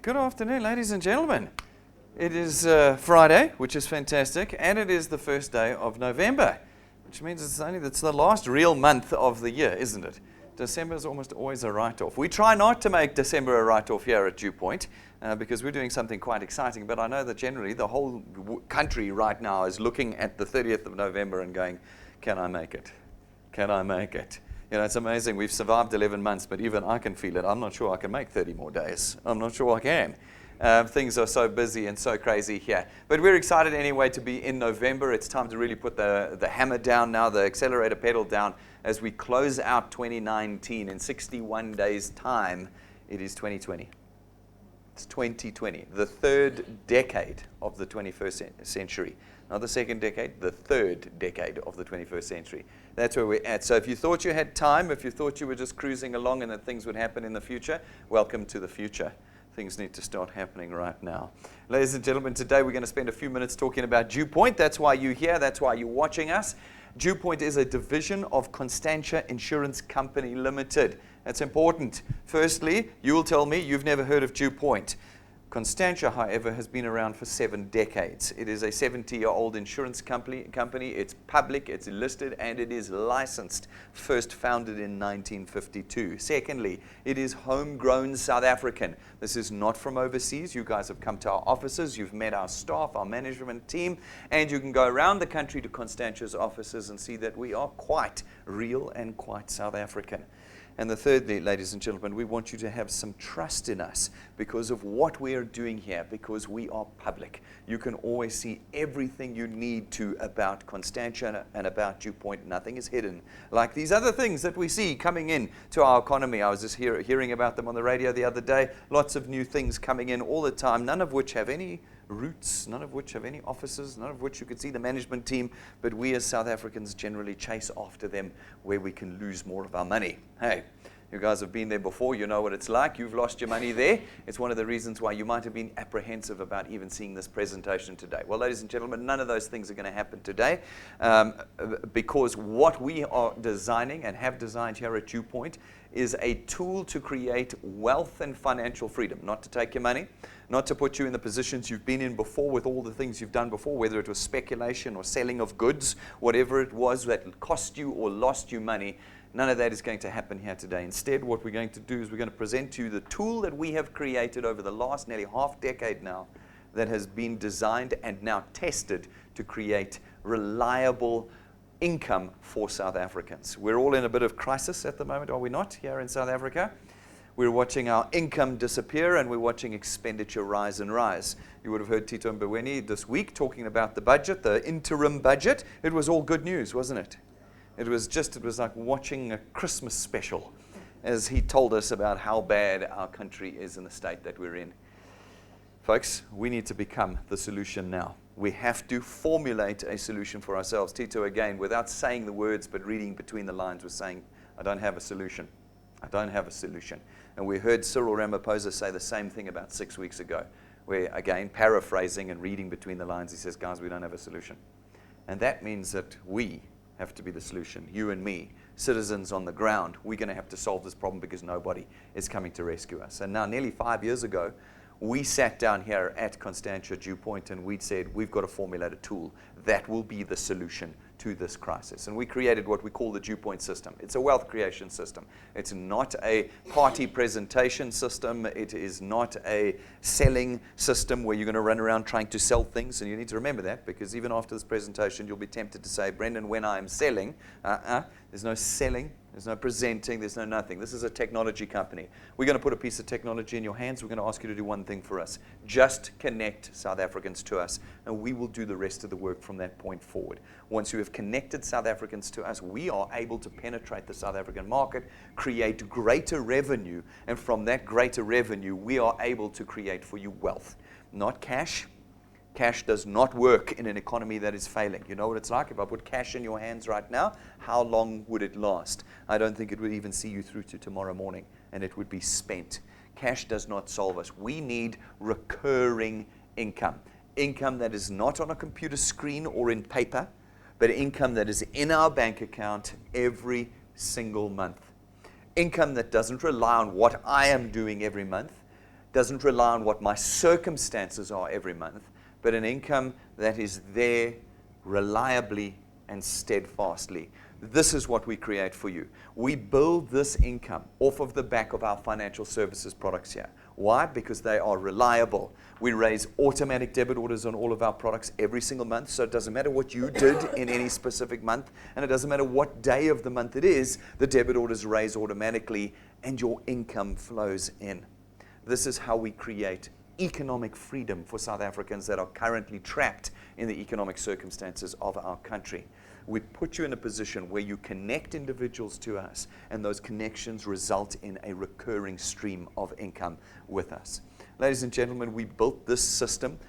Good afternoon, ladies and gentlemen. It is Friday, which is fantastic, and it is the first day of November, which means it's the last real month of the year, isn't it? December is almost always a write-off. We try not to make December a write-off here at DuePoint because we're doing something quite exciting, but I know that generally the whole country right now is looking at the 30th of November and going, can I make it? Can I make it? You know, it's amazing. We've survived 11 months, but even I can feel it. I'm not sure I can make 30 more days. I'm not sure I can. Things are so busy and so crazy here. But we're excited anyway to be in November. It's time to really put the hammer down now, the accelerator pedal down, as we close out 2019. In 61 days' time, it is 2020. It's 2020, the third decade of the 21st century. Not the second decade, the third decade of the 21st century. That's where we're at. So if you thought you had time, if you thought you were just cruising along and that things would happen in the future, welcome to the future. Things need to start happening right now. Ladies and gentlemen, today we're going to spend a few minutes talking about DuePoint. That's why you're here. That's why you're watching us. DuePoint is a division of Constantia Insurance Company Limited. That's important. Firstly, you will tell me you've never heard of DuePoint. Constantia, however, has been around for 7 decades. It is a 70-year-old insurance company. It's public, it's listed, and it is licensed. First founded in 1952. Secondly, it is homegrown South African. This is not from overseas. You guys have come to our offices. You've met our staff, our management team, and you can go around the country to Constantia's offices and see that we are quite real and quite South African. And the thirdly, ladies and gentlemen, we want you to have some trust in us because of what we are doing here, because we are public. You can always see everything you need to about Constantia and about DuePoint. Nothing is hidden. Like these other things that we see coming in to our economy. I was just hearing about them on the radio the other day. Lots of new things coming in all the time, none of which have any roots, none of which have any offices, none of which you could see the management team, but we as South Africans generally chase after them where we can lose more of our money. Hey, you guys have been there before, you know what it's like. You've lost your money there. It's one of the reasons why you might have been apprehensive about even seeing this presentation today. Well, ladies and gentlemen, none of those things are going to happen today because what we are designing and have designed here at DuePoint is a tool to create wealth and financial freedom, not to take your money, not to put you in the positions you've been in before with all the things you've done before, whether it was speculation or selling of goods, whatever it was that cost you or lost you money. None of that is going to happen here today. Instead, what we're going to do is we're going to present to you the tool that we have created over the last nearly half decade now that has been designed and now tested to create reliable income for South Africans. We're all in a bit of crisis at the moment, are we not, here in South Africa? We're watching our income disappear and we're watching expenditure rise and rise. You would have heard Tito Mboweni this week talking about the budget, the interim budget. It was all good news, wasn't it? It was like watching a Christmas special as he told us about how bad our country is in the state that we're in. Folks, we need to become the solution now. We have to formulate a solution for ourselves. Tito, again, without saying the words but reading between the lines, was saying, I don't have a solution. I don't have a solution. And we heard Cyril Ramaphosa say the same thing about 6 weeks ago, where, again, paraphrasing and reading between the lines, he says, guys, we don't have a solution. And that means that we have to be the solution, you and me, citizens on the ground. We're going to have to solve this problem because nobody is coming to rescue us. And now, nearly 5 years ago, we sat down here at Constantia DuePoint and we said, we've got to formulate a tool that will be the solution to this crisis. And we created what we call the DuePoint system. It's a wealth creation system. It's not a party presentation system. It is not a selling system where you're going to run around trying to sell things. And you need to remember that because even after this presentation, you'll be tempted to say, Brendan, when I'm selling, there's no selling. There's no presenting, there's no nothing. This is a technology company. We're going to put a piece of technology in your hands. We're going to ask you to do one thing for us. Just connect South Africans to us, and we will do the rest of the work from that point forward. Once you have connected South Africans to us, we are able to penetrate the South African market, create greater revenue, and from that greater revenue, we are able to create for you wealth. Not cash. Cash does not work in an economy that is failing. You know what it's like? If I put cash in your hands right now, how long would it last? I don't think it would even see you through to tomorrow morning, and it would be spent. Cash does not solve us. We need recurring income. Income that is not on a computer screen or in paper, but income that is in our bank account every single month. Income that doesn't rely on what I am doing every month. doesn't rely on what my circumstances are every month, but an income that is there reliably and steadfastly. This is what we create for you. We build this income off of the back of our financial services products here. Why? Because they are reliable. We raise automatic debit orders on all of our products every single month, so it doesn't matter what you did in any specific month, and it doesn't matter what day of the month it is, the debit orders raise automatically, and your income flows in. This is how we create economic freedom for South Africans that are currently trapped in the economic circumstances of our country. We put you in a position where you connect individuals to us, and those connections result in a recurring stream of income with us. Ladies and gentlemen, we built this system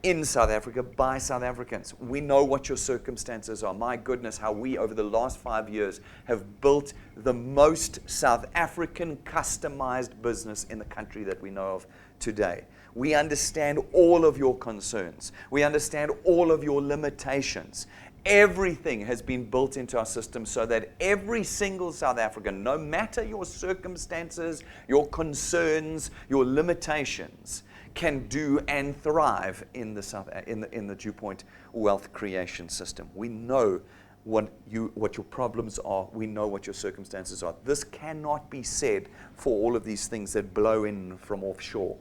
in South Africa by South Africans. We know what your circumstances are. My goodness, how we, over the last 5 years, have built the most South African customized business in the country that we know of today. We understand all of your concerns. We understand all of your limitations. Everything has been built into our system so that every single South African, no matter your circumstances, your concerns, your limitations, can do and thrive in the DuePoint wealth creation system. We know what your problems are. We know what your circumstances are. This cannot be said for all of these things that blow in from offshore.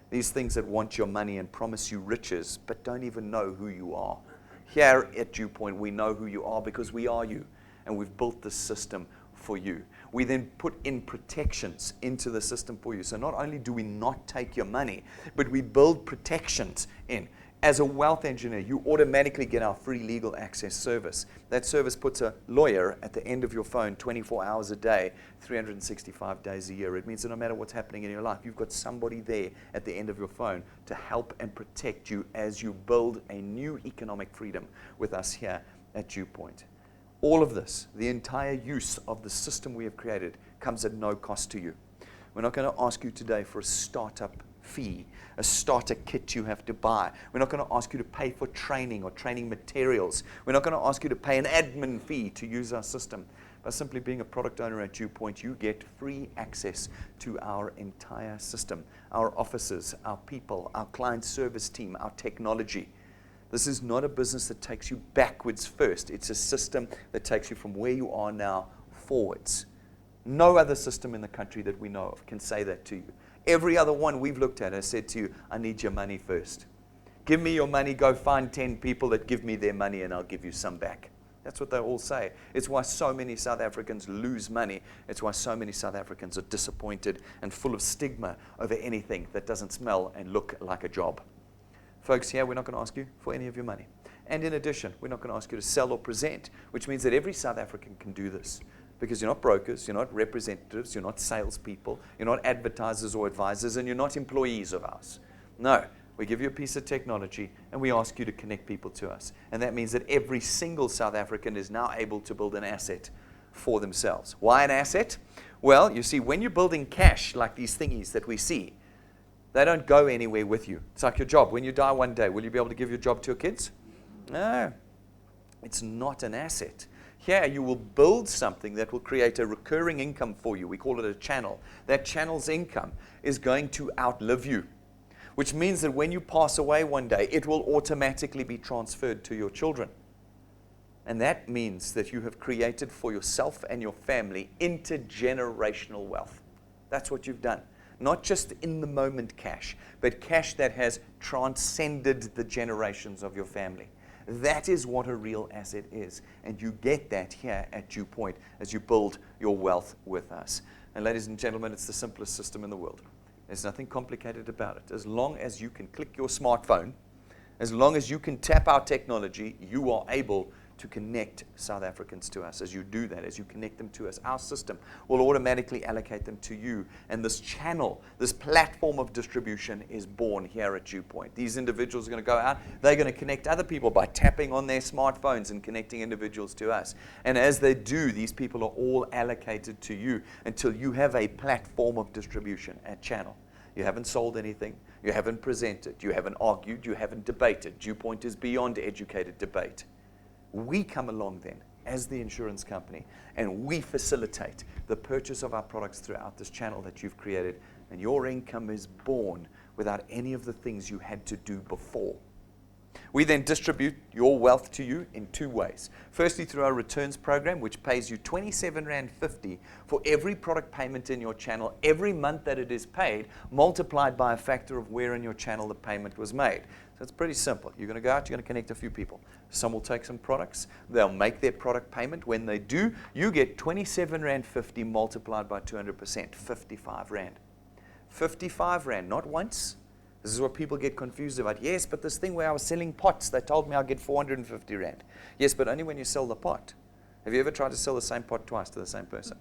These things that want your money and promise you riches, but don't even know who you are. Here at DuePoint, we know who you are because we are you, and we've built this system for you. We then put in protections into the system for you. So not only do we not take your money, but we build protections in. As a wealth engineer, you automatically get our free legal access service. That service puts a lawyer at the end of your phone 24 hours a day, 365 days a year. It means that no matter what's happening in your life, you've got somebody there at the end of your phone to help and protect you as you build a new economic freedom with us here at DuePoint. All of this, the entire use of the system we have created, comes at no cost to you. We're not going to ask you today for a startup fee, a starter kit you have to buy. We're not going to ask you to pay for training or training materials. We're not going to ask you to pay an admin fee to use our system. By simply being a product owner at DuePoint, you get free access to our entire system, our offices, our people, our client service team, our technology. This is not a business that takes you backwards first. It's a system that takes you from where you are now forwards. No other system in the country that we know of can say that to you. Every other one we've looked at has said to you, I need your money first. Give me your money, go find 10 people that give me their money and I'll give you some back. That's what they all say. It's why so many South Africans lose money. It's why so many South Africans are disappointed and full of stigma over anything that doesn't smell and look like a job. Folks, here we're not going to ask you for any of your money. And in addition, we're not going to ask you to sell or present, which means that every South African can do this. Because you're not brokers, you're not representatives, you're not salespeople, you're not advertisers or advisors, and you're not employees of ours. No, we give you a piece of technology, and we ask you to connect people to us. And that means that every single South African is now able to build an asset for themselves. Why an asset? Well, you see, when you're building cash, like these thingies that we see, they don't go anywhere with you. It's like your job. When you die one day, will you be able to give your job to your kids? No, it's not an asset. Here, you will build something that will create a recurring income for you. We call it a channel. That channel's income is going to outlive you, which means that when you pass away one day, it will automatically be transferred to your children. And that means that you have created for yourself and your family intergenerational wealth. That's what you've done. Not just in the moment cash, but cash that has transcended the generations of your family. That is what a real asset is. And you get that here at DuePoint as you build your wealth with us. And ladies and gentlemen, it's the simplest system in the world. There's nothing complicated about it. As long as you can click your smartphone, as long as you can tap our technology, you are able to connect South Africans to us. As you do that, as you connect them to us, our system will automatically allocate them to you. And this channel, this platform of distribution is born here at DuePoint. These individuals are going to go out, they're going to connect other people by tapping on their smartphones and connecting individuals to us. And as they do, these people are all allocated to you until you have a platform of distribution at channel. You haven't sold anything, you haven't presented, you haven't argued, you haven't debated. DuePoint is beyond educated debate. We come along then as the insurance company and we facilitate the purchase of our products throughout this channel that you've created, and your income is born without any of the things you had to do before. We then distribute your wealth to you in two ways. Firstly, through our returns program, which pays you R27.50 for every product payment in your channel every month that it is paid, multiplied by a factor of where in your channel the payment was made. So it's pretty simple. You're going to go out, you're going to connect a few people. Some will take some products. They'll make their product payment. When they do, you get R27.50 multiplied by 200%, 55 Rand. 55 Rand, not once. This is what people get confused about. Yes, but this thing where I was selling pots, they told me I'll get 450 Rand. Yes, but only when you sell the pot. Have you ever tried to sell the same pot twice to the same person?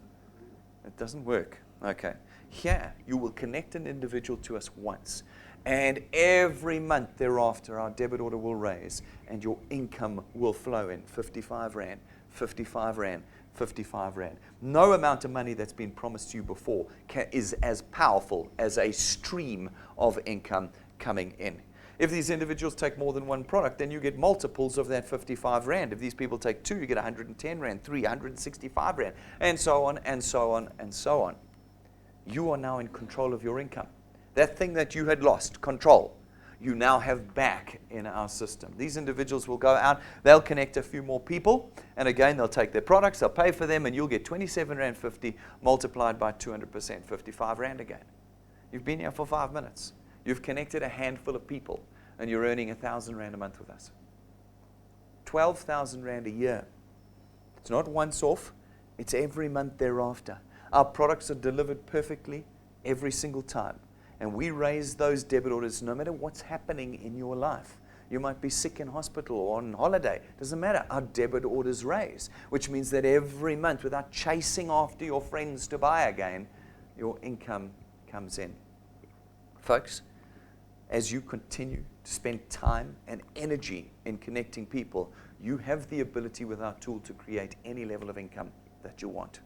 It doesn't work. Okay. Here, you will connect an individual to us once. And every month thereafter, our debit order will raise and your income will flow in. 55 Rand, 55 Rand, 55 Rand. No amount of money that's been promised to you before is as powerful as a stream of income coming in. If these individuals take more than one product, then you get multiples of that 55 Rand. If these people take two, you get 110 Rand, 365 Rand, and so on, and so on, and so on. You are now in control of your income. That thing that you had lost, control, you now have back in our system. These individuals will go out, they'll connect a few more people, and again, they'll take their products, they'll pay for them, and you'll get R27.50 multiplied by 200%, 55 Rand again. You've been here for 5 minutes. You've connected a handful of people, and you're earning 1,000 Rand a month with us. 12,000 Rand a year. It's not once off, it's every month thereafter. Our products are delivered perfectly every single time. And we raise those debit orders no matter what's happening in your life. You might be sick in hospital or on holiday. Doesn't matter. Our debit orders raise, which means that every month, without chasing after your friends to buy again, your income comes in. Folks, as you continue to spend time and energy in connecting people, you have the ability with our tool to create any level of income that you want.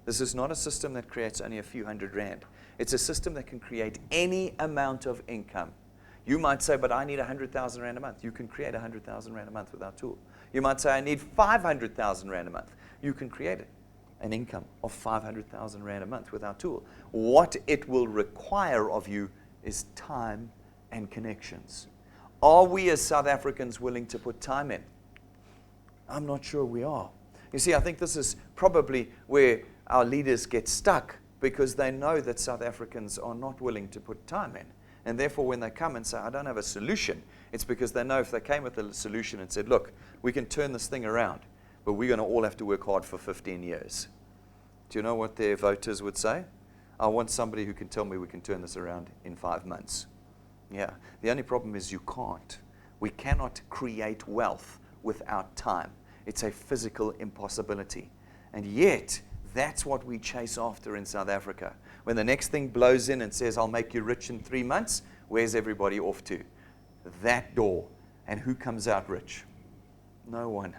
This is not a system that creates only a few hundred Rand. It's a system that can create any amount of income. You might say, but I need 100,000 Rand a month. You can create 100,000 Rand a month with our tool. You might say, I need 500,000 Rand a month. You can create an income of 500,000 Rand a month with our tool. What it will require of you is time and connections. Are we as South Africans willing to put time in? I'm not sure we are. You see, I think this is probably where our leaders get stuck, because they know that South Africans are not willing to put time in. And therefore, when they come and say, I don't have a solution, it's because they know if they came with a solution and said, look, we can turn this thing around, but we're going to all have to work hard for 15 years. Do you know what their voters would say? I want somebody who can tell me we can turn this around in 5 months. Yeah, the only problem is you can't. We cannot create wealth without time. It's a physical impossibility. And yet, that's what we chase after in South Africa. When the next thing blows in and says, I'll make you rich in 3 months, where's everybody off to? That door. And who comes out rich? No one.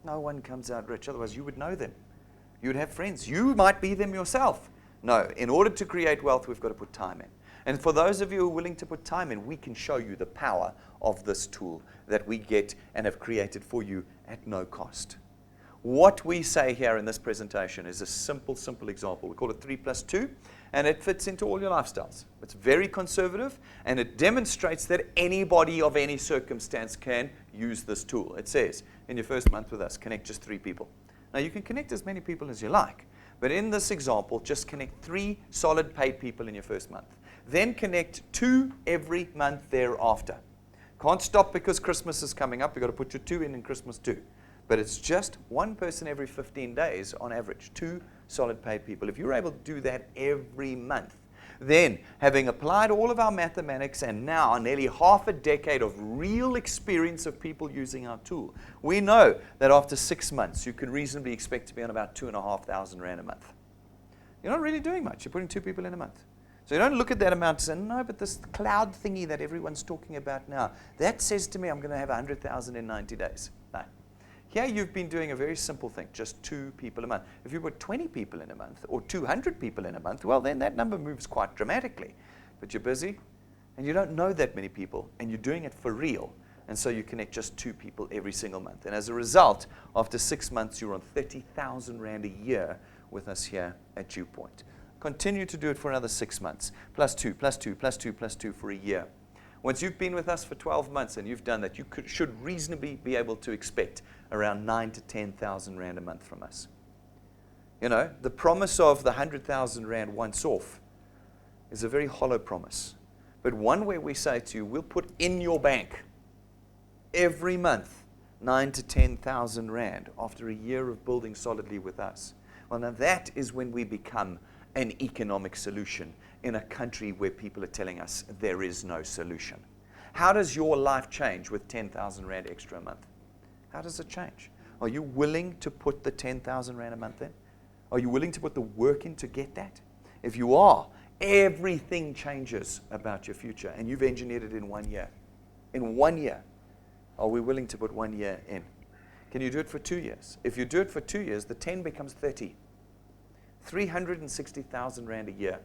No one comes out rich. Otherwise, you would know them. You would have friends. You might be them yourself. No, in order to create wealth, we've got to put time in. And for those of you who are willing to put time in, we can show you the power of this tool that we get and have created for you at no cost. What we say here in this presentation is a simple example. We call it 3+2, and it fits into all your lifestyles. It's very conservative, and it demonstrates that anybody of any circumstance can use this tool. It says, in your first month with us, connect just 3 people. Now, you can connect as many people as you like, but in this example, just connect 3 solid paid people in your first month. Then connect 2 every month thereafter. Can't stop because Christmas is coming up. You've got to put your 2 in Christmas too. But it's just 1 person every 15 days on average, 2 solid paid people. If you're able to do that every month, then having applied all of our mathematics and now nearly half a decade of real experience of people using our tool, we know that after 6 months, you can reasonably expect to be on about 2,500 Rand a month. You're not really doing much. You're putting 2 people in a month. So you don't look at that amount and say, no, but this cloud thingy that everyone's talking about now, that says to me I'm going to have 100,000 in 90 days. No. Here you've been doing a very simple thing, just 2 people a month. If you put 20 people in a month or 200 people in a month, well, then that number moves quite dramatically. But you're busy and you don't know that many people and you're doing it for real. And so you connect just 2 people every single month. And as a result, after 6 months, you're on 30,000 Rand a year with us here at DuePoint. Continue to do it for another 6 months. Plus 2, plus 2, plus 2, plus 2 for a year. Once you've been with us for 12 months and you've done that, you should reasonably be able to expect around 9,000 to 10,000 rand a month from us. You know, the promise of the 100,000 rand once off is a very hollow promise. But one where we say to you, we'll put in your bank every month 9,000 to 10,000 rand after a year of building solidly with us. Well, now that is when we become an economic solution in a country where people are telling us there is no solution. How does your life change with 10,000 rand extra a month? How does it change? Are you willing to put the 10,000 rand a month in? Are you willing to put the work in to get that? If you are, everything changes about your future, and you've engineered it in 1 year. In 1 year, are we willing to put 1 year in? Can you do it for 2 years? If you do it for 2 years, the 10 becomes 30. 360,000 rand a year.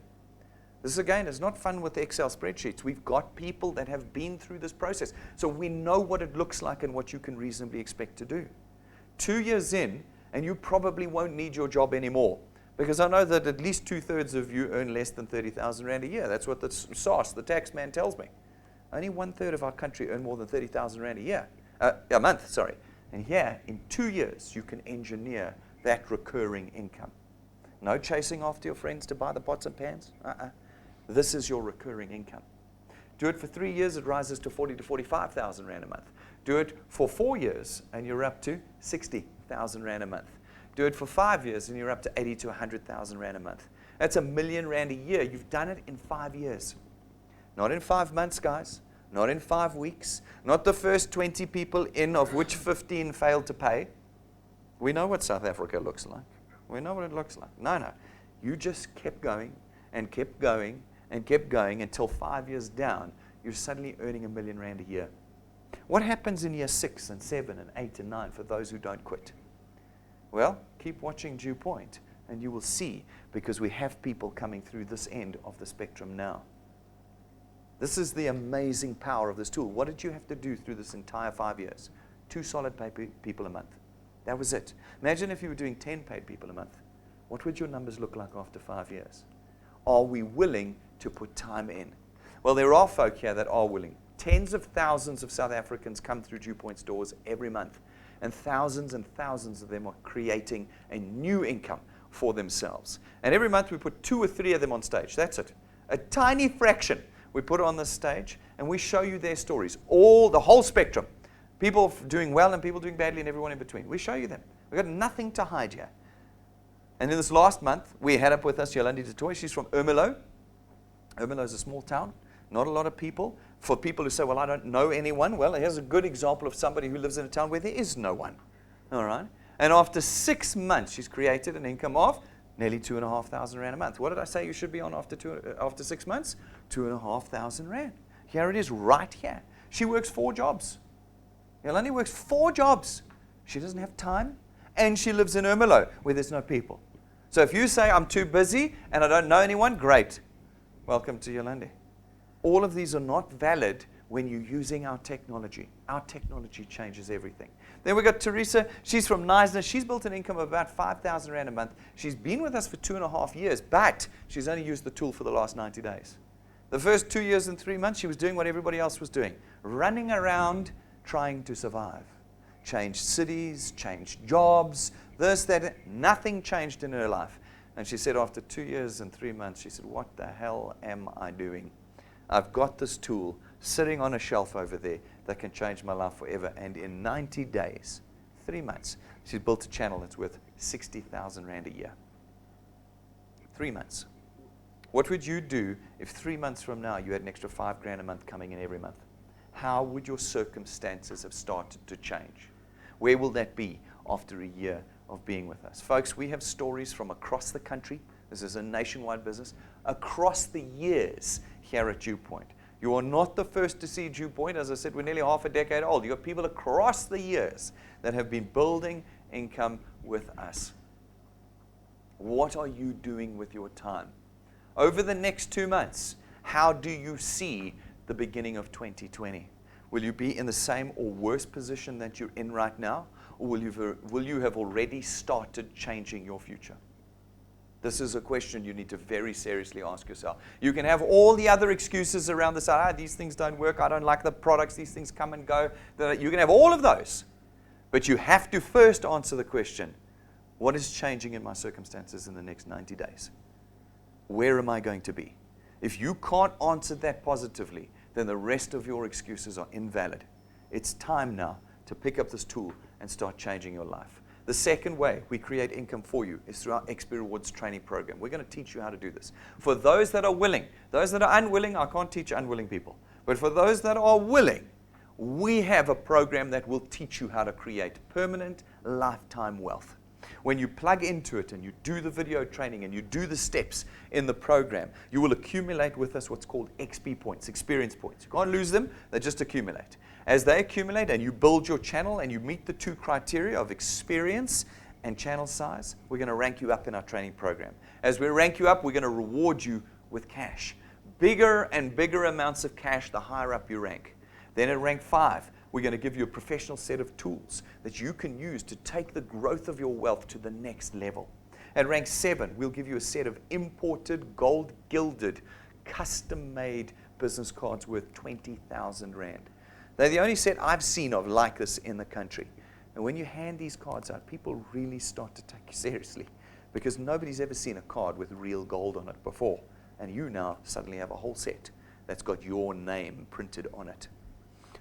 This, again, is not fun with Excel spreadsheets. We've got people that have been through this process. So we know what it looks like and what you can reasonably expect to do. 2 years in, and you probably won't need your job anymore. Because I know that at least 2/3 of you earn less than 30,000 rand a year. That's what the SARS, the tax man, tells me. Only 1/3 of our country earn more than 30,000 rand a month, sorry. And here, in 2 years, you can engineer that recurring income. No chasing after your friends to buy the pots and pans. This is your recurring income. Do it for 3 years, it rises to 40,000 to 45,000 rand a month. Do it for 4 years, and you're up to 60,000 rand a month. Do it for 5 years, and you're up to 80,000 to 100,000 rand a month. That's R1,000,000 a year. You've done it in 5 years. Not in 5 months, guys. Not in 5 weeks. Not the first 20 people in, of which 15 failed to pay. We know what South Africa looks like. We know what it looks like. No. You just kept going and kept going and kept going until 5 years down, you're suddenly earning R1,000,000 rand a year. What happens in year 6 and 7 and 8 and 9 for those who don't quit? Well, keep watching DuePoint and you will see, because we have people coming through this end of the spectrum now. This is the amazing power of this tool. What did you have to do through this entire 5 years? 2 solid paid people a month. That was it. Imagine if you were doing 10 paid people a month. What would your numbers look like after 5 years? Are we willing to put time in? Well, there are folk here that are willing. Tens of thousands of South Africans come through DuePoint's doors every month, and thousands of them are creating a new income for themselves. And every month we put 2 or 3 of them on stage. That's it. A tiny fraction we put on this stage, and we show you their stories. The whole spectrum. People doing well and people doing badly and everyone in between. We show you them. We've got nothing to hide here. And in this last month, we had up with us Yolandi du Toit. She's from Ermelo. Ermelo is a small town. Not a lot of people. For people who say, well, I don't know anyone. Well, here's a good example of somebody who lives in a town where there is no one. All right? And after 6 months, she's created an income of nearly 2,500 rand a month. What did I say you should be on after 6 months? 2,500 rand. Here it is right here. She works 4 jobs. Yolandi works 4 jobs. She doesn't have time, and she lives in Ermelo where there's no people. So if you say, I'm too busy and I don't know anyone, great. Welcome to Yolandi. All of these are not valid when you're using our technology. Our technology changes everything. Then we've got Teresa. She's from Knysna. She's built an income of about 5,000 rand a month. She's been with us for 2.5 years, but she's only used the tool for the last 90 days. The first 2 years and 3 months, she was doing what everybody else was doing, running around trying to survive. Changed cities, changed jobs, this, that, nothing changed in her life. And she said after 2 years and 3 months, she said, what the hell am I doing? I've got this tool sitting on a shelf over there that can change my life forever. And in 90 days, 3 months, she's built a channel that's worth 60,000 rand a year. 3 months. What would you do if 3 months from now you had an extra 5 grand a month coming in every month? How would your circumstances have started to change? Where will that be after a year of being with us? Folks, we have stories from across the country. This is a nationwide business. Across the years here at DuePoint. You are not the first to see DuePoint. As I said, we're nearly half a decade old. You've got people across the years that have been building income with us. What are you doing with your time? Over the next 2 months, how do you see the beginning of 2020? Will you be in the same or worse position that you're in right now? Or will you have already started changing your future? This is a question you need to very seriously ask yourself. You can have all the other excuses around this. These things don't work. I don't like the products. These things come and go. You can have all of those. But you have to first answer the question, what is changing in my circumstances in the next 90 days? Where am I going to be? If you can't answer that positively, then the rest of your excuses are invalid. It's time now to pick up this tool and start changing your life. The second way we create income for you is through our XP Rewards training program. We're going to teach you how to do this. For those that are willing, those that are unwilling, I can't teach unwilling people. But for those that are willing, we have a program that will teach you how to create permanent lifetime wealth. When you plug into it and you do the video training and you do the steps in the program, you will accumulate with us what's called XP points, experience points. You can't lose them, they just accumulate. As they accumulate and you build your channel and you meet the two criteria of experience and channel size, we're going to rank you up in our training program. As we rank you up, we're going to reward you with cash. Bigger and bigger amounts of cash the higher up you rank. Then at rank 5, we're going to give you a professional set of tools that you can use to take the growth of your wealth to the next level. At rank 7, we'll give you a set of imported, gold-gilded, custom-made business cards worth 20,000 Rand. They're the only set I've seen of like this in the country. And when you hand these cards out, people really start to take you seriously because nobody's ever seen a card with real gold on it before. And you now suddenly have a whole set that's got your name printed on it.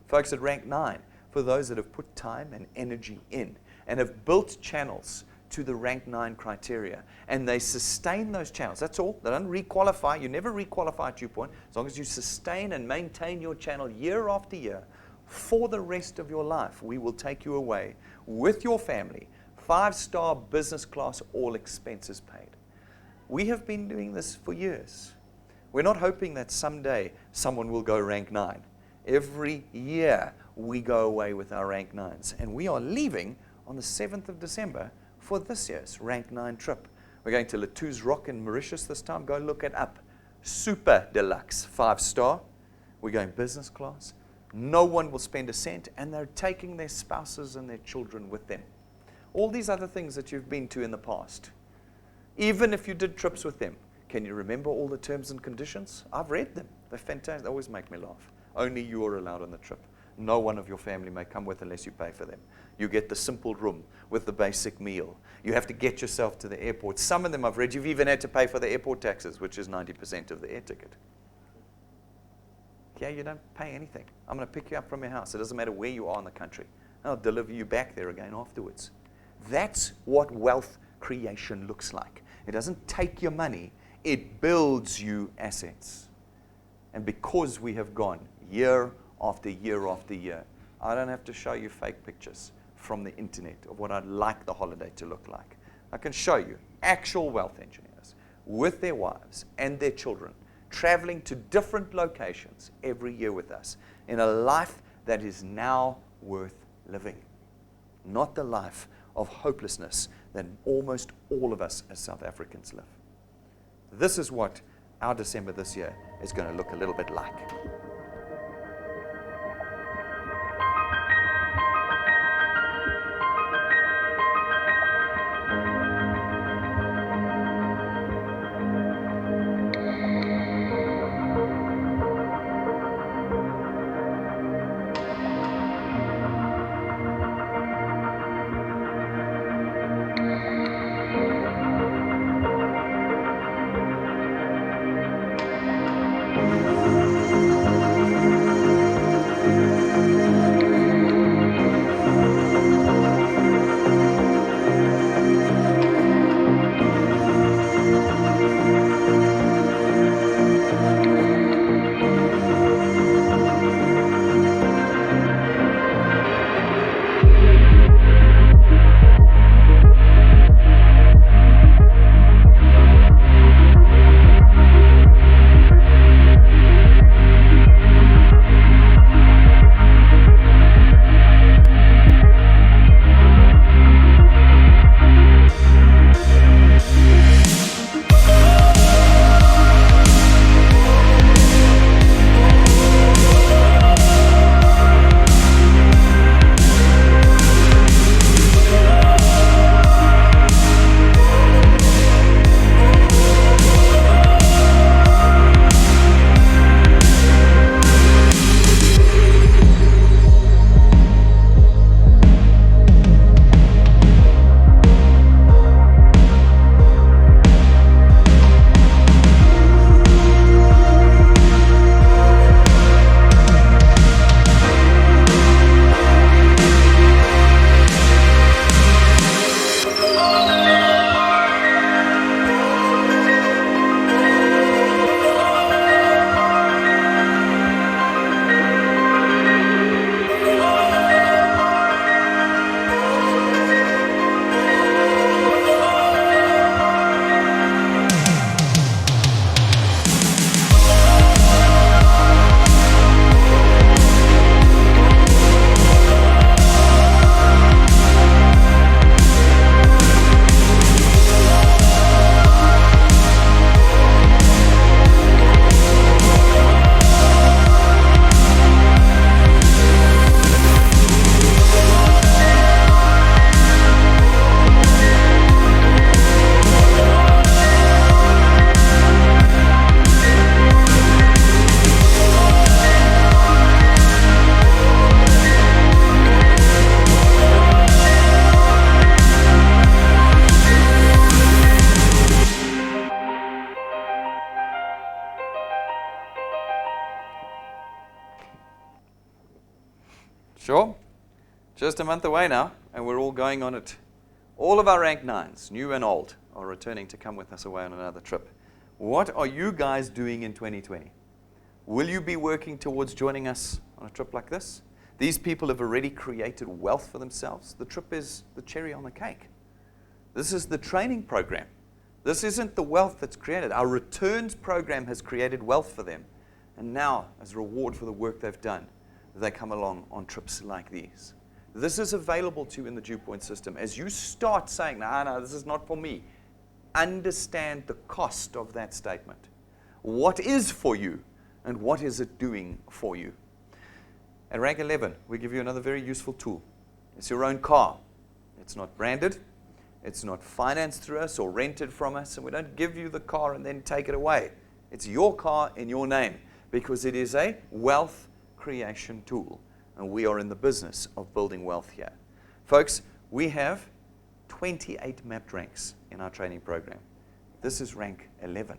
Folks, at rank 9, for those that have put time and energy in and have built channels to the rank 9 criteria, and they sustain those channels. That's all. They don't requalify. You never requalify at DuePoint. As long as you sustain and maintain your channel year after year for the rest of your life, we will take you away with your family, 5-star business class, all expenses paid. We have been doing this for years. We're not hoping that someday someone will go rank 9. Every year we go away with our rank 9s, and we are leaving on the 7th of December for this year's rank 9 trip. We're going to Latouz Rock in Mauritius this time. Go look it up. Super deluxe, 5-star. We're going business class. No one will spend a cent, and they're taking their spouses and their children with them. All these other things that you've been to in the past, even if you did trips with them, can you remember all the terms and conditions? I've read them. They're fantastic. They always make me laugh. Only you are allowed on the trip. No one of your family may come with unless you pay for them. You get the simple room with the basic meal. You have to get yourself to the airport. Some of them I've read, you've even had to pay for the airport taxes, which is 90% of the air ticket. Yeah, you don't pay anything. I'm going to pick you up from your house. It doesn't matter where you are in the country. I'll deliver you back there again afterwards. That's what wealth creation looks like. It doesn't take your money. It builds you assets. And because we have gone year after year after year, I don't have to show you fake pictures from the internet of what I'd like the holiday to look like. I can show you actual wealth engineers with their wives and their children traveling to different locations every year with us in a life that is now worth living. Not the life of hopelessness that almost all of us as South Africans live. This is what our December this year is going to look a little bit like. Just a month away now, and we're all going on it. All of our rank 9s, new and old, are returning to come with us away on another trip. What are you guys doing in 2020? Will you be working towards joining us on a trip like this? These people have already created wealth for themselves. The trip is the cherry on the cake. This is the training program. This isn't the wealth that's created. Our returns program has created wealth for them. And now, as a reward for the work they've done, they come along on trips like these. This is available to you in the DuePoint system. As you start saying, no, this is not for me, understand the cost of that statement. What is for you, and what is it doing for you? At rank 11, we give you another very useful tool. It's your own car. It's not branded. It's not financed through us or rented from us, and we don't give you the car and then take it away. It's your car in your name because it is a wealth creation tool, and we are in the business of building wealth here. Folks, we have 28 mapped ranks in our training program. This is rank 11.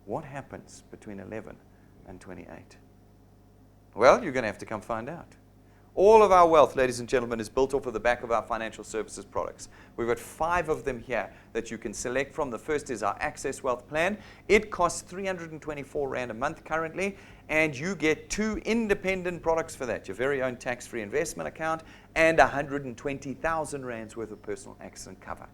What happens between 11 and 28? Well, you're going to have to come find out. All of our wealth, ladies and gentlemen, is built off of the back of our financial services products. We've got 5 of them here that you can select from. The first is our Access Wealth Plan. It costs 324 Rand a month currently, and you get 2 independent products for that, your very own tax-free investment account and 120,000 Rands worth of personal accident cover.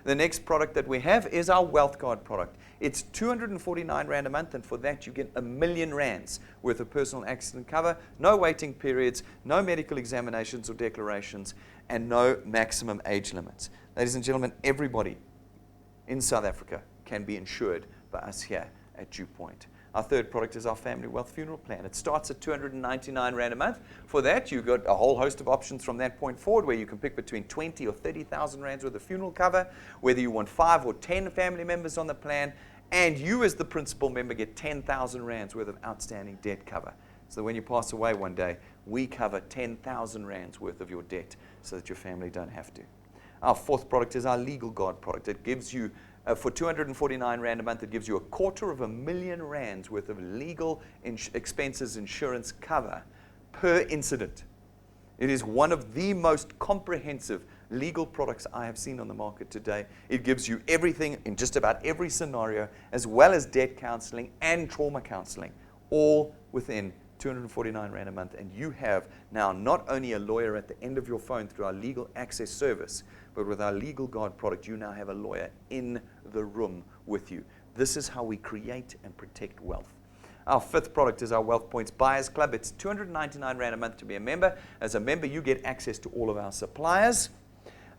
The next product that we have is our Wealth Guard product. It's 249 Rand a month, and for that you get 1,000,000 Rands worth of personal accident cover, no waiting periods, no medical examinations or declarations, and no maximum age limits. Ladies and gentlemen, everybody in South Africa can be insured by us here at DuePoint. Our third product is our Family Wealth Funeral Plan. It starts at 299 Rand a month. For that, you've got a whole host of options from that point forward where you can pick between 20 or 30,000 Rands worth of funeral cover, whether you want 5 or 10 family members on the plan, and you as the principal member get 10,000 Rands worth of outstanding debt cover. So when you pass away one day, we cover 10,000 Rands worth of your debt so that your family don't have to. Our fourth product is our Legal Guard product. It gives you for 249 Rand a month, it gives you 250,000 Rands worth of legal expenses insurance cover per incident. It is one of the most comprehensive legal products I have seen on the market today. It gives you everything in just about every scenario, as well as debt counseling and trauma counseling, all within 249 Rand a month. And you have now not only a lawyer at the end of your phone through our legal access service, but with our Legal Guard product, you now have a lawyer in the room with you. This is how we create and protect wealth. Our fifth product is our Wealth Points Buyers Club. It's 299 Rand a month to be a member. As a member, you get access to all of our suppliers.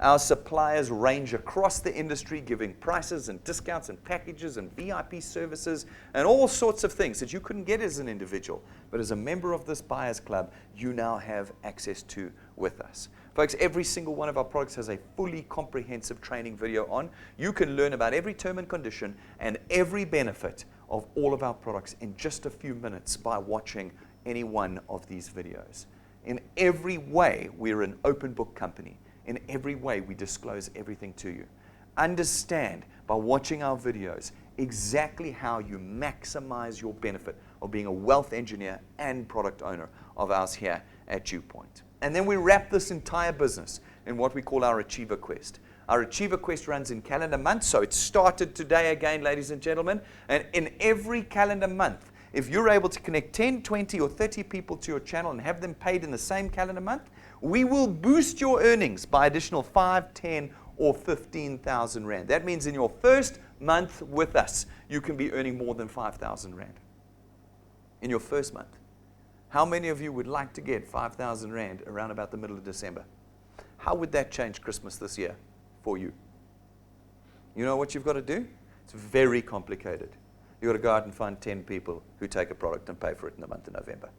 Our suppliers range across the industry, giving prices and discounts and packages and VIP services and all sorts of things that you couldn't get as an individual. But as a member of this Buyers Club, you now have access to with us. Folks, every single one of our products has a fully comprehensive training video on. You can learn about every term and condition and every benefit of all of our products in just a few minutes by watching any one of these videos. In every way, we're an open book company. In every way, we disclose everything to you. Understand by watching our videos exactly how you maximize your benefit of being a wealth engineer and product owner of ours here at DuePoint. And then we wrap this entire business in what we call our Achiever Quest. Our Achiever Quest runs in calendar months, so it started today again, ladies and gentlemen. And in every calendar month, if you're able to connect 10, 20, or 30 people to your channel and have them paid in the same calendar month, we will boost your earnings by additional 5, 10, or 15,000 Rand. That means in your first month with us, you can be earning more than 5,000 Rand. In your first month. How many of you would like to get 5,000 Rand around about the middle of December? How would that change Christmas this year for you? You know what you've got to do? It's very complicated. You've got to go out and find 10 people who take a product and pay for it in the month of November.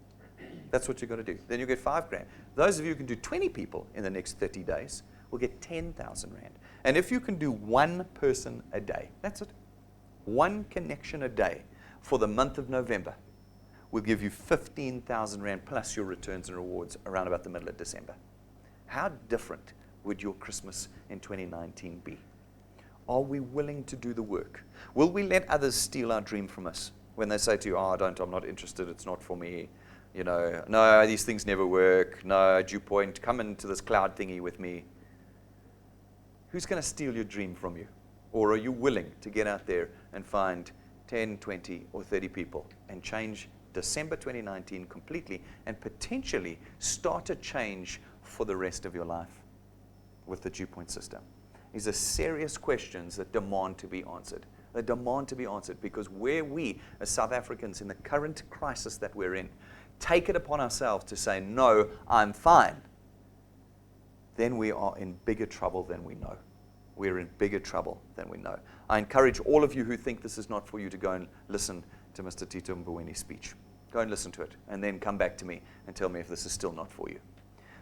That's what you've got to do. Then you get 5 grand. Those of you who can do 20 people in the next 30 days will get 10,000 Rand. And if you can do 1 person a day, that's it. 1 connection a day for the month of November will give you 15,000 Rand plus your returns and rewards around about the middle of December. How different would your Christmas in 2019 be? Are we willing to do the work? Will we let others steal our dream from us when they say to you, oh, I'm not interested, it's not for me? You know, no, these things never work. No, DuePoint, come into this cloud thingy with me. Who's going to steal your dream from you? Or are you willing to get out there and find 10, 20, or 30 people and change December 2019 completely and potentially start a change for the rest of your life with the DuePoint system? These are serious questions that demand to be answered. They demand to be answered because where we, as South Africans, in the current crisis that we're in, take it upon ourselves to say, no, I'm fine, then we are in bigger trouble than we know. We're in bigger trouble than we know. I encourage all of you who think this is not for you to go and listen to Mr. Tito Mbowene's speech. Go and listen to it, and then come back to me and tell me if this is still not for you.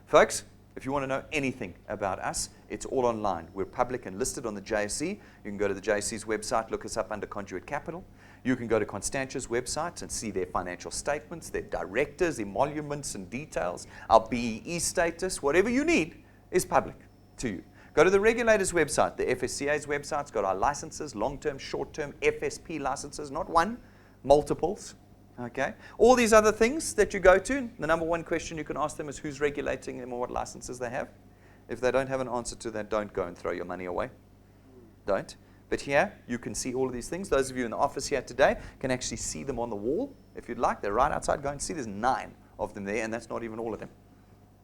Folks, if you want to know anything about us, it's all online. We're public and listed on the JSE. You can go to the JSE's website, look us up under Conduit Capital. You can go to Constantia's website and see their financial statements, their directors, emoluments and details, our BEE status. Whatever you need is public to you. Go to the regulator's website, the FSCA's website. It's got our licenses, long-term, short-term, FSP licenses, not one, multiples. Okay? All these other things that you go to, the number one question you can ask them is who's regulating them or what licenses they have. If they don't have an answer to that, don't go and throw your money away. Don't. But here, you can see all of these things. Those of you in the office here today can actually see them on the wall. If you'd like, they're right outside. Go and see. There's 9 of them there, and that's not even all of them.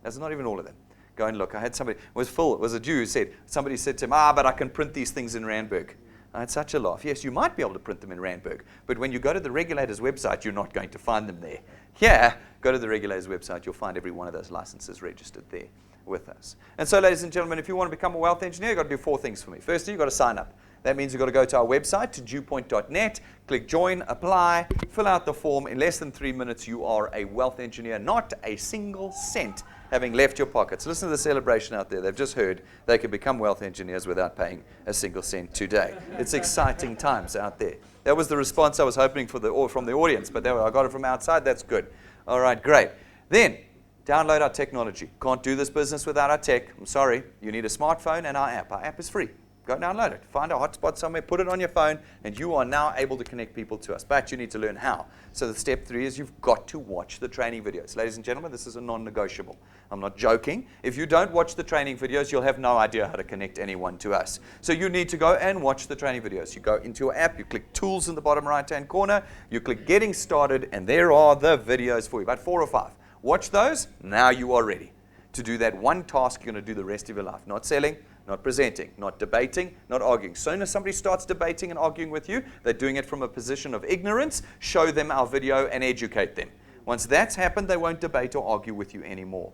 That's not even all of them. Go and look. I had somebody, it was a Jew who said, somebody said to him, but I can print these things in Randburg. I had such a laugh. Yes, you might be able to print them in Randburg, but when you go to the regulator's website, you're not going to find them there. Here, go to the regulator's website, you'll find every one of those licenses registered there with us. And so, ladies and gentlemen, if you want to become a wealth engineer, you've got to do 4 things for me. Firstly, you've got to sign up. That means you've got to go to our website, to DuePoint.net, click join, apply, fill out the form. In less than 3 minutes, you are a wealth engineer, not a single cent having left your pockets. Listen to the celebration out there. They've just heard they can become wealth engineers without paying a single cent today. It's exciting times out there. That was the response I was hoping for from the audience, but I got it from outside. That's good. All right, great. Then, download our technology. Can't do this business without our tech. I'm sorry. You need a smartphone and our app. Our app is free. Go download it. Find a hotspot somewhere, put it on your phone, and you are now able to connect people to us. But you need to learn how. So the step 3 is you've got to watch the training videos. Ladies and gentlemen, this is a non-negotiable. I'm not joking. If you don't watch the training videos, you'll have no idea how to connect anyone to us. So you need to go and watch the training videos. You go into your app, you click Tools in the bottom right-hand corner, you click Getting Started, and there are the videos for you, about 4 or 5. Watch those. Now you are ready to do that one task you're going to do the rest of your life. Not selling, not presenting, not debating, not arguing. So soon as somebody starts debating and arguing with you, they're doing it from a position of ignorance. Show them our video and educate them. Once that's happened, they won't debate or argue with you anymore.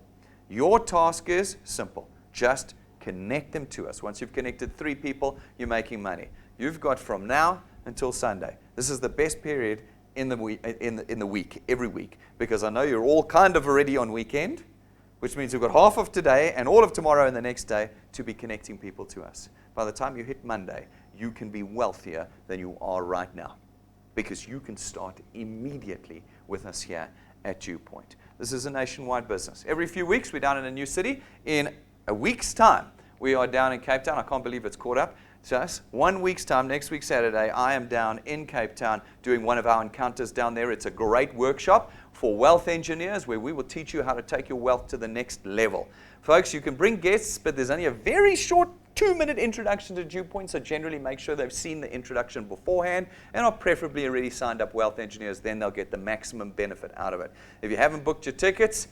Your task is simple. Just connect them to us. Once you've connected 3 people, you're making money. You've got from now until Sunday. This is the best period in the week, every week, because I know you're all kind of already on weekend, which means we've got half of today and all of tomorrow and the next day to be connecting people to us. By the time you hit Monday, you can be wealthier than you are right now because you can start immediately with us here at DuePoint. This is a nationwide business. Every few weeks, we're down in a new city. In a week's time, we are down in Cape Town. I can't believe it's caught up to us. 1 week's time, next week Saturday, I am down in Cape Town doing one of our encounters down there. It's a great workshop for wealth engineers where we will teach you how to take your wealth to the next level. Folks, you can bring guests, but there's only a very short 2-minute introduction to DuePoint, so generally make sure they've seen the introduction beforehand and are preferably already signed up wealth engineers. Then they'll get the maximum benefit out of it. If you haven't booked your tickets,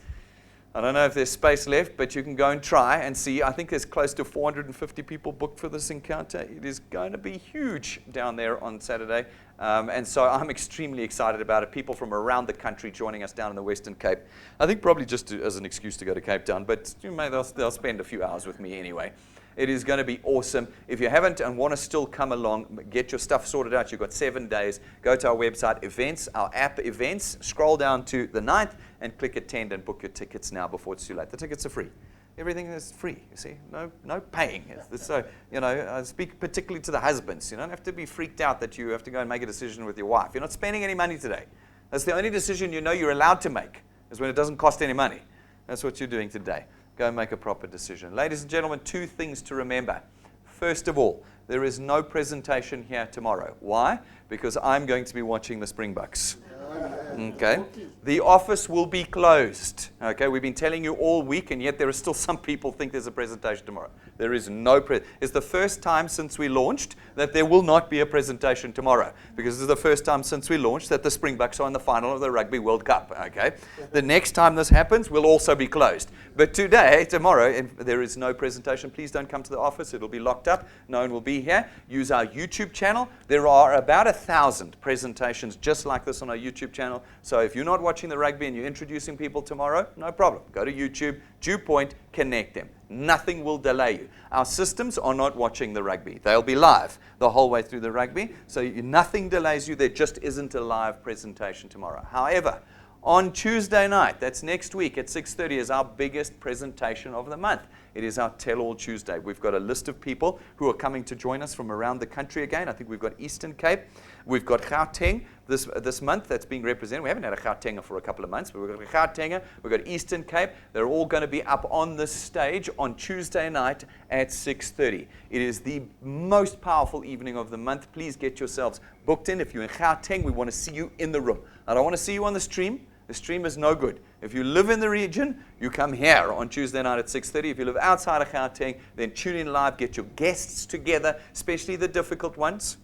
I don't know if there's space left, but you can go and try and see. I think there's close to 450 people booked for this encounter. It is going to be huge down there on Saturday. And so I'm extremely excited about it. People from around the country joining us down in the Western Cape. I think probably just as an excuse to go to Cape Town, but they'll spend a few hours with me anyway. It is going to be awesome. If you haven't and want to still come along, get your stuff sorted out. You've got 7 days. Go to our website, events, our app events, scroll down to the 9th and click attend and book your tickets now before it's too late. The tickets are free. Everything is free, you see. No paying. So, I speak particularly to the husbands. You don't have to be freaked out that you have to go and make a decision with your wife. You're not spending any money today. That's the only decision you're allowed to make, is when it doesn't cost any money. That's what you're doing today. Go and make a proper decision. Ladies and gentlemen, 2 things to remember. First of all, there is no presentation here tomorrow. Why? Because I'm going to be watching the Springboks. Okay. The office will be closed. Okay, we've been telling you all week, and yet there are still some people think there's a presentation tomorrow. There is no It's the first time since we launched that there will not be a presentation tomorrow, because this is the first time since we launched that the Springboks are in the final of the Rugby World Cup. Okay, the next time this happens, we'll also be closed. But tomorrow, there is no presentation. Please don't come to the office. It'll be locked up. No one will be here. Use our YouTube channel. There are about 1,000 presentations just like this on our YouTube channel. So if you're not watching the rugby and you're introducing people tomorrow, no problem. Go to YouTube, DuePoint, connect them. Nothing will delay you. Our systems are not watching the rugby. They'll be live the whole way through the rugby. So nothing delays you. There just isn't a live presentation tomorrow. However, on Tuesday night, that's next week at 6:30, is our biggest presentation of the month. It is our Tell All Tuesday. We've got a list of people who are coming to join us from around the country again. I think we've got Eastern Cape. We've got Gauteng this month that's being represented. We haven't had a Gautenger for a couple of months, but we've got a Gautenger. We've got Eastern Cape. They're all going to be up on this stage on Tuesday night at 6:30. It is the most powerful evening of the month. Please get yourselves booked in. If you're in Gauteng, we want to see you in the room. I don't want to see you on the stream. The stream is no good. If you live in the region, you come here on Tuesday night at 6:30. If you live outside of Gauteng, then tune in live, get your guests together, especially the difficult ones.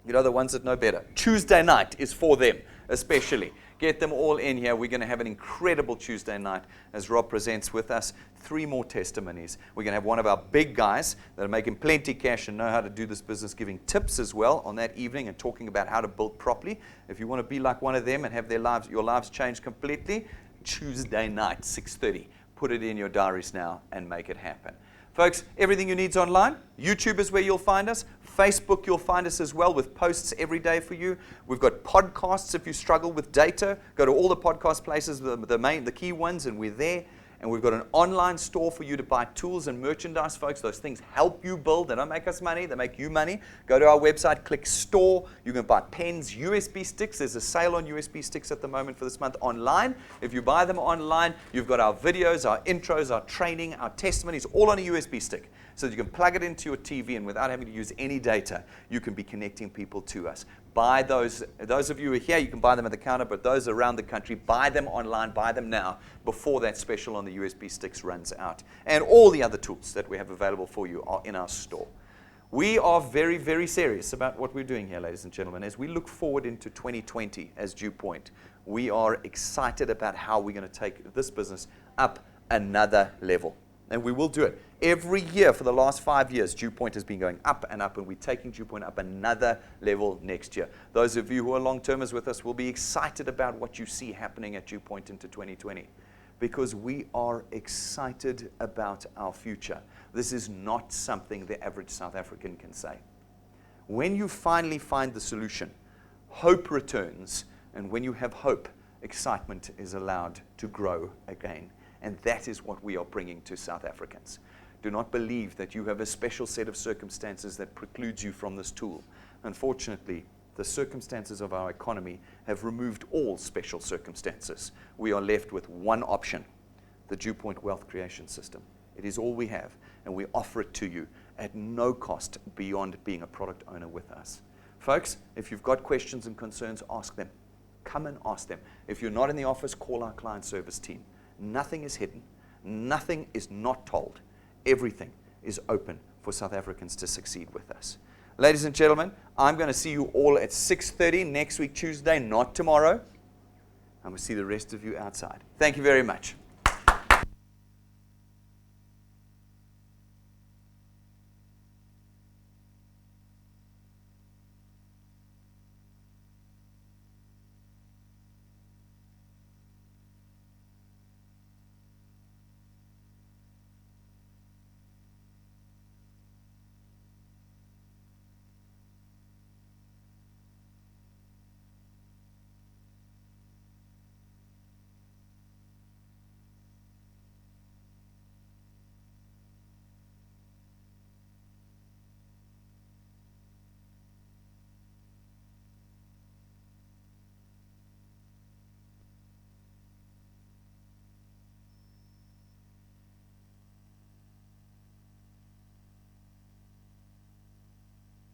You know, the ones that know better. Tuesday night is for them, especially. Get them all in here. We're going to have an incredible Tuesday night as Rob presents with us 3 more testimonies. We're going to have one of our big guys that are making plenty cash and know how to do this business, giving tips as well on that evening and talking about how to build properly. If you want to be like one of them and have your lives changed completely, Tuesday night, 6:30. Put it in your diaries now and make it happen. Folks, everything you need is online. YouTube is where you'll find us. Facebook, you'll find us as well with posts every day for you. We've got podcasts if you struggle with data. Go to all the podcast places, the key ones, and we're there. And we've got an online store for you to buy tools and merchandise, folks. Those things help you build. They don't make us money. They make you money. Go to our website, click store. You can buy pens, USB sticks. There's a sale on USB sticks at the moment for this month online. If you buy them online, you've got our videos, our intros, our training, our testimonies, all on a USB stick. So that you can plug it into your TV, and without having to use any data, you can be connecting people to us. Buy those of you who are here, you can buy them at the counter, but those around the country, buy them online, buy them now, before that special on the USB sticks runs out. And all the other tools that we have available for you are in our store. We are very, very serious about what we're doing here, ladies and gentlemen. As we look forward into 2020 as DuePoint, we are excited about how we're going to take this business up another level. And we will do it. Every year for the last 5 years, DuePoint has been going up and up, and we're taking DuePoint up another level next year. Those of you who are long-termers with us will be excited about what you see happening at DuePoint into 2020, because we are excited about our future. This is not something the average South African can say. When you finally find the solution, hope returns, and when you have hope, excitement is allowed to grow again. And that is what we are bringing to South Africans. Do not believe that you have a special set of circumstances that precludes you from this tool. Unfortunately, the circumstances of our economy have removed all special circumstances. We are left with one option, the DuePoint Wealth Creation System. It is all we have, and we offer it to you at no cost beyond being a product owner with us. Folks, if you've got questions and concerns, ask them. Come and ask them. If you're not in the office, call our client service team. Nothing is hidden. Nothing is not told. Everything is open for South Africans to succeed with us. Ladies and gentlemen, I'm going to see you all at 6:30 next week, Tuesday, not tomorrow. I'm going to see the rest of you outside. Thank you very much.